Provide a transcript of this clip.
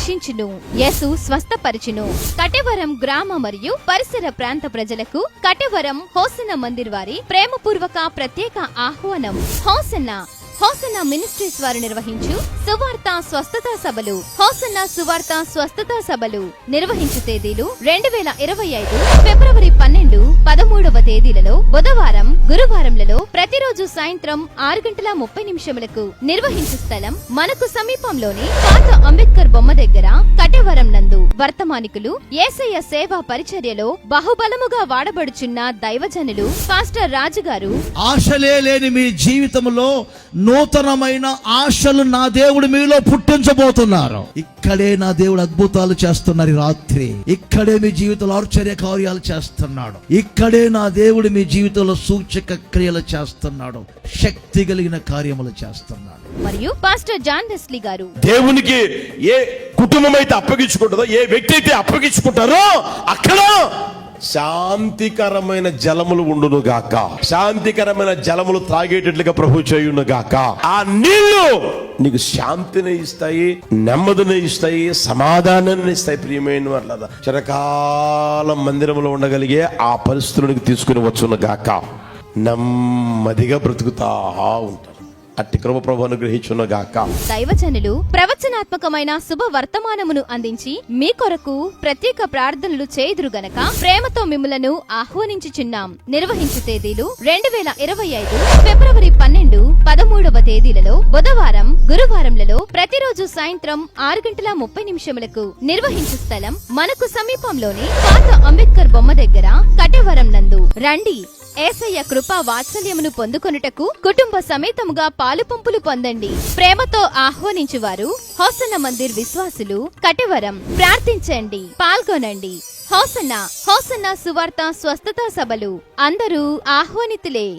రక్షించును, యేసు స్వస్థపరచును. కటవరం గ్రామ మరియు పరిసర ప్రాంత ప్రజలకు కటవరం హోసన్న మందిర్ వారి ప్రేమపూర్వక ప్రత్యేక ఆహ్వానం. హోసన్న మినిస్ట్రీస్ వారు నిర్వహించు సువార్త స్వస్థత సభలు. హోసన్న సువార్త స్వస్థత సభలు నిర్వహించు తేదీలు 2025 ఫిబ్రవరి 12, 13వ తేదీలలో బుధవారం, గురువారంలలో ప్రతిరోజు సాయంత్రం 6:30 నిర్వహించు స్థలం మనకు సమీపంలోని పాత అంబేద్కర్ బొమ్మ దగ్గర కటవరం నందు. వర్తమానికులు యేసయ్య సేవా పరిచర్యలో బహుబలముగా వాడబడుచున్న దైవజనులు పాస్టర్ రాజు గారు. ఆశలే లేని మీ జీవితంలో నూతనమైన ఆశలు నా దేవుడు మీలో పుట్టించబోతున్నారు. ఇక్కడే నా దేవుడు అద్భుతాలు చేస్తున్నారు. రాత్రి ఇక్కడే మీ జీవితంలో ఆశ్చర్య కార్యాలు చేస్తున్నాడు. ఇక్కడే నా దేవుడు మీ జీవితంలో సూచక క్రియలు చేస్తున్నాడు. శక్తి కలిగిన కార్యములు చేస్తున్నాడు. మరియు పాస్టర్ జాన్ వెస్లీ గారు. దేవునికి ఏ కుటుంబం అయితే అప్పగించుకుంటుందో, ఏ వ్యక్తి అయితే అప్పగించుకుంటారో అక్కడ శాంతికరమైన జలములు ఉండును గాక. శాంతికరమైన జలములు త్రాగేటట్లుగా ప్రభు చేయును గాక. ఆ నీళ్లు నీకు శాంతిని ఇస్తాయి, నెమ్మదిని ఇస్తాయి, సమాధానాన్ని ఇస్తాయి. ప్రియమైన వాళ్ళ చిరకాలం మందిరంలో ఉండగలిగే ఆ పరిస్థితులకు తీసుకుని వచ్చును గాక. నెమ్మదిగా బ్రతుకుతా ఉంటారు. అట్టి కృప ప్రభు అనుగ్రహించును గాక. దైవజనులు ప్రవచనాత్మకమైన శుభ వర్తమానమును అందించి మీ కొరకు ప్రత్యేక ప్రార్థనలు చేయుదురు గనక ప్రేమతో మిమ్ములను ఆహ్వానించుచున్నాం. నిర్వహించు తేదీలు 2025 ఫిబ్రవరి 12, 13వ తేదీలలో బుధవారం, గురువారంలలో ప్రతిరోజు సాయంత్రం 6:30 నిర్వహించు స్థలం మనకు సమీపంలోని పాత అంబేద్కర్ బొమ్మ దగ్గర కటవరం నందు. రండి, యేసయ్య కృపా వాత్సల్యమును పొందుకొనుటకు కుటుంబ సమేతముగా పాలుపంపులు పొందండి. ప్రేమతో ఆహ్వానించువారు హోసన్న మందిర్ విశ్వాసులు, కటవరం. ప్రార్థించండి, పాల్గొనండి. హోసన్న సువార్త స్వస్థత సభలు అందరూ ఆహ్వానితులే.